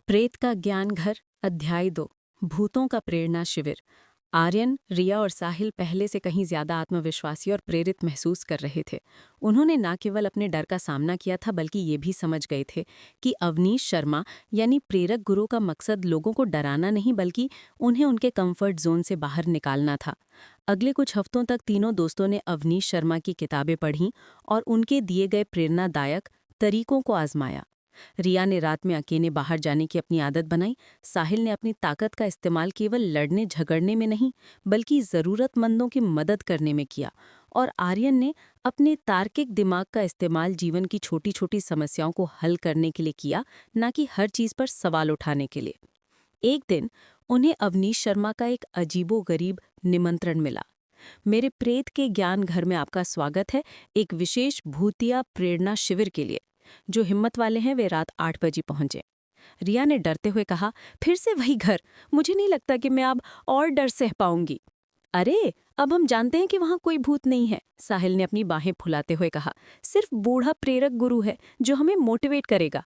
प्रेत का ज्ञान घर अध्याय 2 भूतों का प्रेरणा शिविर। आर्यन, रिया और साहिल पहले से कहीं ज्यादा आत्मविश्वासी और प्रेरित महसूस कर रहे थे। उन्होंने न केवल अपने डर का सामना किया था बल्कि ये भी समझ गए थे कि अवनीश शर्मा यानी प्रेरक गुरु का मकसद लोगों को डराना नहीं बल्कि उन्हें उनके कंफर्ट जोन से बाहर निकालना था। अगले कुछ हफ्तों तक तीनों दोस्तों ने अवनीश शर्मा की किताबें पढ़ीं और उनके दिए गए प्रेरणादायक तरीकों को आजमाया। रिया ने रात में अकेले बाहर जाने की अपनी आदत बनाई। साहिल ने अपनी ताकत का इस्तेमाल केवल लड़ने झगड़ने में नहीं बल्कि ज़रूरतमंदों की मदद करने में किया। और आर्यन ने अपने तार्किक दिमाग का इस्तेमाल जीवन की छोटी छोटी समस्याओं को हल करने के लिए किया, न कि हर चीज़ पर सवाल उठाने के लिए। एक दिन उन्हें अवनीश शर्मा का एक अजीबोगरीब निमंत्रण मिला। मेरे प्रेत के ज्ञान घर में आपका स्वागत है, एक विशेष भूतिया प्रेरणा शिविर के लिए। जो हिम्मत वाले हैं वे रात 8 बजे पहुंचे। रिया ने डरते हुए कहा, फिर से वही घर, मुझे नहीं लगता कि मैं अब और डर सह पाऊंगी। अरे, अब हम जानते हैं कि वहां कोई भूत नहीं है, साहिल ने अपनी बाहें फुलाते हुए कहा। सिर्फ बूढ़ा प्रेरक गुरु है जो हमें मोटिवेट करेगा।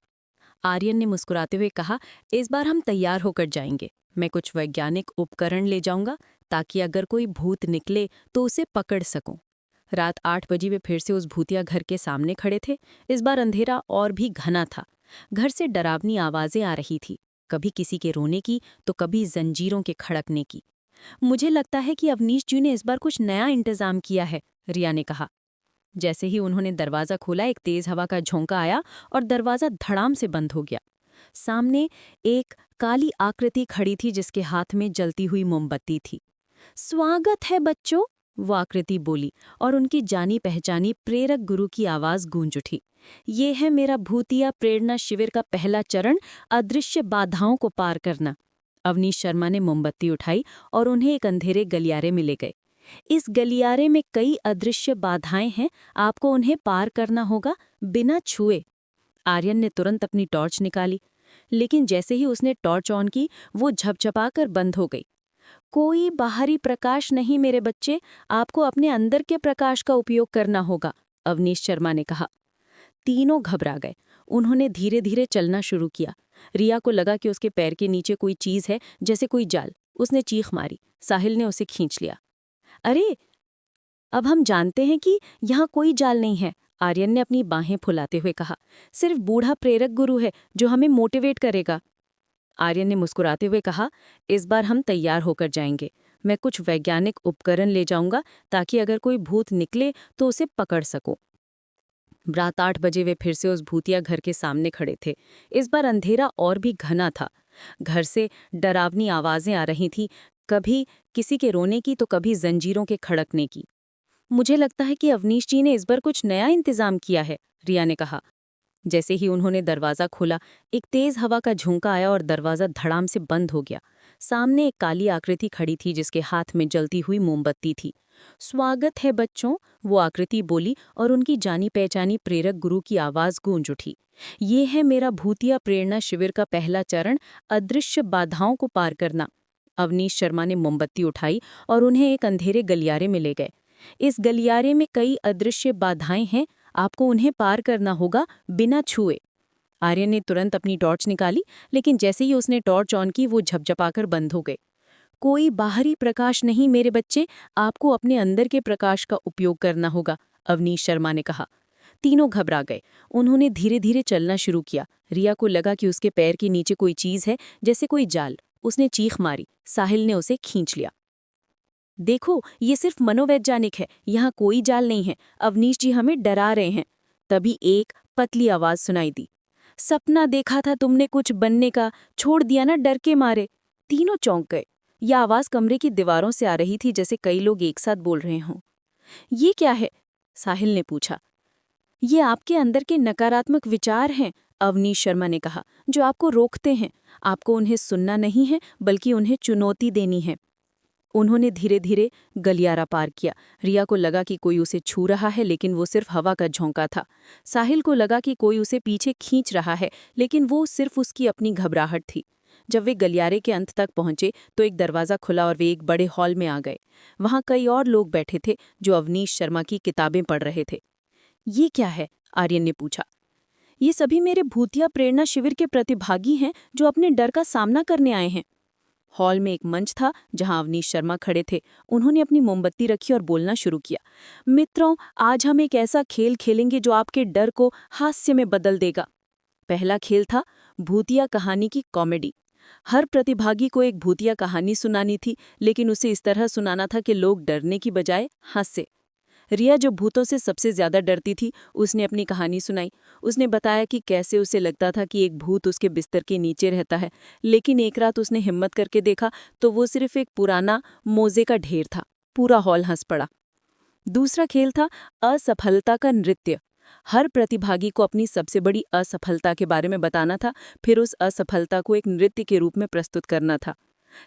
आर्यन ने मुस्कुराते हुए कहा, इस बार हम तैयार होकर जाएंगे। मैं कुछ वैज्ञानिक उपकरण ले जाऊंगा ताकि अगर कोई भूत निकले तो उसे पकड़ सकूं। रात 8 बजे वे फिर से उस भूतिया घर के सामने खड़े थे। इस बार अंधेरा और भी घना था। घर से डरावनी आवाजें आ रही थी, कभी किसी के रोने की तो कभी जंजीरों के खड़कने की। मुझे लगता है कि अवनीश जी ने इस बार कुछ नया इंतजाम किया है, रिया ने कहा। जैसे ही उन्होंने दरवाज़ा खोला एक तेज हवा का झोंका आया और दरवाज़ा धड़ाम से बंद हो गया। सामने एक काली आकृति खड़ी थी जिसके हाथ में जलती हुई मोमबत्ती थी। स्वागत है बच्चों, वो आकृति बोली और उनकी जानी पहचानी प्रेरक गुरु की आवाज गूंज उठी। ये है मेरा भूतिया प्रेरणा शिविर का पहला चरण, अदृश्य बाधाओं को पार करना। अवनीश शर्मा ने मोमबत्ती उठाई और उन्हें एक अंधेरे गलियारे में ले गए। इस गलियारे में कई अदृश्य बाधाएं हैं, आपको उन्हें पार करना होगा बिना छुए। आर्यन ने तुरंत अपनी टॉर्च निकाली, लेकिन जैसे ही उसने टॉर्च ऑन की वो झपझपाकर बंद हो गई। कोई बाहरी प्रकाश नहीं मेरे बच्चे, आपको अपने अंदर के प्रकाश का उपयोग करना होगा, अवनीश शर्मा ने कहा। तीनों घबरा गए। उन्होंने धीरे धीरे चलना शुरू किया। रिया को लगा कि उसके पैर के नीचे कोई चीज है, जैसे कोई जाल। उसने चीख मारी। साहिल ने उसे खींच लिया। अरे, अब हम जानते हैं कि यहाँ कोई जाल नहीं है, आर्यन ने अपनी बाहें फुलाते हुए कहा। सिर्फ बूढ़ा प्रेरक गुरु है जो हमें मोटिवेट करेगा। आर्यन ने मुस्कुराते हुए कहा, इस बार हम तैयार होकर जाएंगे। मैं कुछ वैज्ञानिक उपकरण ले जाऊंगा ताकि अगर कोई भूत निकले तो उसे पकड़ सकूं। रात 8 बजे वे फिर से उस भूतिया घर के सामने खड़े थे। इस बार अंधेरा और भी घना था। घर से डरावनी आवाजें आ रही थीं, कभी किसी के रोने की तो कभी जंजीरों के खड़कने की। मुझे लगता है कि अवनीश जी ने इस बार कुछ नया इंतजाम किया है, रिया ने कहा। जैसे ही उन्होंने दरवाज़ा खोला एक तेज हवा का झोंका आया और दरवाज़ा धड़ाम से बंद हो गया। सामने एक काली आकृति खड़ी थी जिसके हाथ में जलती हुई मोमबत्ती थी। स्वागत है बच्चों, वो आकृति बोली और उनकी जानी पहचानी प्रेरक गुरु की आवाज़ गूंज उठी। ये है मेरा भूतिया प्रेरणा शिविर का पहला चरण, अदृश्य बाधाओं को पार करना। अवनीश शर्मा ने मोमबत्ती उठाई और उन्हें एक अंधेरे गलियारे में ले गए। इस गलियारे में कई अदृश्य बाधाएं हैं, आपको उन्हें पार करना होगा बिना छुए। आर्यन ने तुरंत अपनी टॉर्च निकाली, लेकिन जैसे ही उसने टॉर्च ऑन की वो झपझपाकर बंद हो गए। कोई बाहरी प्रकाश नहीं मेरे बच्चे, आपको अपने अंदर के प्रकाश का उपयोग करना होगा, अवनीश शर्मा ने कहा। तीनों घबरा गए। उन्होंने धीरे धीरे चलना शुरू किया। रिया को लगा कि उसके पैर के नीचे कोई चीज है, जैसे कोई जाल। उसने चीख मारी। साहिल ने उसे खींच लिया। देखो, ये सिर्फ मनोवैज्ञानिक है, यहाँ कोई जाल नहीं है, अवनीश जी हमें डरा रहे हैं। तभी एक पतली आवाज सुनाई दी। सपना देखा था तुमने कुछ बनने का, छोड़ दिया ना डर के मारे। तीनों चौंक गए। यह आवाज कमरे की दीवारों से आ रही थी, जैसे कई लोग एक साथ बोल रहे हों। ये क्या है? साहिल ने पूछा। ये आपके अंदर के नकारात्मक विचार हैं, अवनीश शर्मा ने कहा, जो आपको रोकते हैं। आपको उन्हें सुनना नहीं है बल्कि उन्हें चुनौती देनी है। उन्होंने धीरे धीरे गलियारा पार किया। रिया को लगा कि कोई उसे छू रहा है, लेकिन वो सिर्फ हवा का झोंका था। साहिल को लगा कि कोई उसे पीछे खींच रहा है, लेकिन वो सिर्फ उसकी अपनी घबराहट थी। जब वे गलियारे के अंत तक पहुंचे तो एक दरवाज़ा खुला और वे एक बड़े हॉल में आ गए। वहां कई और लोग बैठे थे जो अवनीश शर्मा की किताबें पढ़ रहे थे। ये क्या है? आर्यन ने पूछा। ये सभी मेरे भूतिया प्रेरणा शिविर के प्रतिभागी हैं जो अपने डर का सामना करने आए हैं। हॉल में एक मंच था जहां अवनीश शर्मा खड़े थे। उन्होंने अपनी मोमबत्ती रखी और बोलना शुरू किया। मित्रों, आज हम एक ऐसा खेल खेलेंगे जो आपके डर को हास्य में बदल देगा। पहला खेल था भूतिया कहानी की कॉमेडी। हर प्रतिभागी को एक भूतिया कहानी सुनानी थी, लेकिन उसे इस तरह सुनाना था कि लोग डरने की बजाय हंसे। रिया, जो भूतों से सबसे ज्यादा डरती थी, उसने अपनी कहानी सुनाई। उसने बताया कि कैसे उसे लगता था कि एक भूत उसके बिस्तर के नीचे रहता है, लेकिन एक रात उसने हिम्मत करके देखा तो वो सिर्फ एक पुराना मोजे का ढेर था। पूरा हॉल हंस पड़ा। दूसरा खेल था असफलता का नृत्य। हर प्रतिभागी को अपनी सबसे बड़ी असफलता के बारे में बताना था, फिर उस असफलता को एक नृत्य के रूप में प्रस्तुत करना था।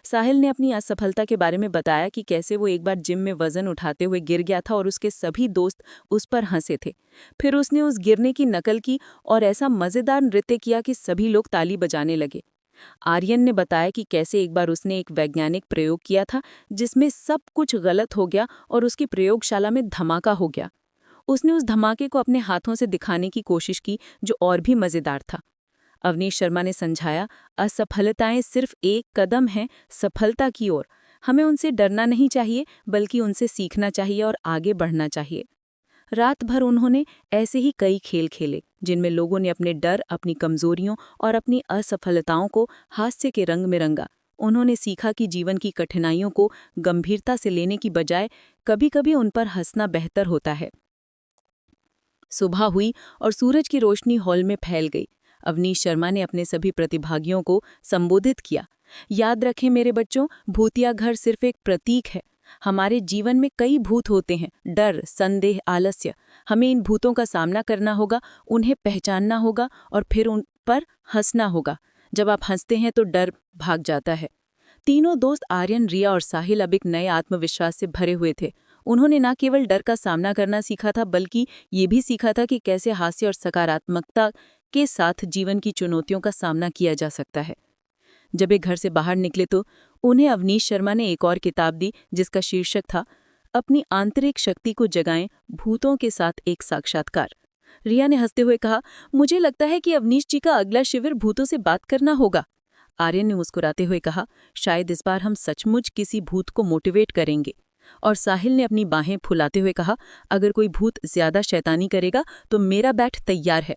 साहिल ने अपनी असफलता के बारे में बताया कि कैसे वो एक बार जिम में वजन उठाते हुए गिर गया था और उसके सभी दोस्त उस पर हंसे थे। फिर उसने उस गिरने की नकल की और ऐसा मजेदार नृत्य किया कि सभी लोग ताली बजाने लगे। आर्यन ने बताया कि कैसे एक बार उसने एक वैज्ञानिक प्रयोग किया था जिसमें सब कुछ गलत हो गया और उसकी प्रयोगशाला में धमाका हो गया। उसने उस धमाके को अपने हाथों से दिखाने की कोशिश की, जो और भी मजेदार था। अवनीश शर्मा ने समझाया, असफलताएं सिर्फ एक कदम हैं सफलता की ओर। हमें उनसे डरना नहीं चाहिए, बल्कि उनसे सीखना चाहिए और आगे बढ़ना चाहिए। रात भर उन्होंने ऐसे ही कई खेल खेले, जिनमें लोगों ने अपने डर, अपनी कमजोरियों और अपनी असफलताओं को हास्य के रंग में रंगा। उन्होंने सीखा कि जीवन की कठिनाइयों को गंभीरता से लेने की बजाय कभी-कभी उन पर हंसना बेहतर होता है। सुबह हुई और सूरज की रोशनी हॉल में फैल गई। अवनीश शर्मा ने अपने सभी प्रतिभागियों को संबोधित किया। याद रखें मेरे बच्चों, भूतिया घर सिर्फ एक प्रतीक है। हमारे जीवन में कई भूत होते हैं, डर, संदेह, आलस्य। हमें इन भूतों का सामना करना होगा, उन्हें पहचानना होगा और फिर उन पर हंसना होगा। जब आप हंसते हैं तो डर भाग जाता है। तीनों दोस्त आर्यन, रिया और साहिल अब एक नए आत्मविश्वास से भरे हुए थे। उन्होंने न केवल डर का सामना करना सीखा था, बल्कि ये भी सीखा था कि कैसे हास्य और सकारात्मकता के साथ जीवन की चुनौतियों का सामना किया जा सकता है। जब वे घर से बाहर निकले तो उन्हें अवनीश शर्मा ने एक और किताब दी, जिसका शीर्षक था अपनी आंतरिक शक्ति को जगाएं, भूतों के साथ एक साक्षात्कार। रिया ने हंसते हुए कहा, मुझे लगता है कि अवनीश जी का अगला शिविर भूतों से बात करना होगा। आर्यन ने मुस्कुराते हुए कहा, शायद इस बार हम सचमुच किसी भूत को मोटिवेट करेंगे। और साहिल ने अपनी बाहें फुलाते हुए कहा, अगर कोई भूत ज्यादा शैतानी करेगा तो मेरा बैट तैयार है।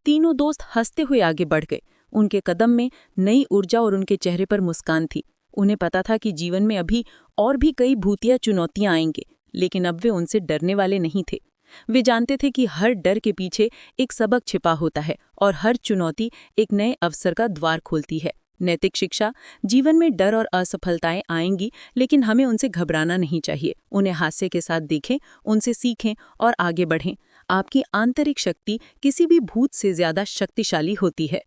तीनों दोस्त हंसते हुए आगे बढ़ गए। उनके कदम में नई ऊर्जा और उनके चेहरे पर मुस्कान थी। उन्हें पता था कि जीवन में अभी और भी कई भूतिया चुनौतियां आएंगे, लेकिन अब वे उनसे डरने वाले नहीं थे। वे जानते थे कि हर डर के पीछे एक सबक छिपा होता है और हर चुनौती एक नए अवसर का द्वार खोलती है। नैतिक शिक्षा, जीवन में डर और असफलताएं आएंगी, लेकिन हमें उनसे घबराना नहीं चाहिए। उन्हें हास्य के साथ देखें, उनसे सीखें और आगे बढ़ें। आपकी आंतरिक शक्ति किसी भी भूत से ज्यादा शक्तिशाली होती है।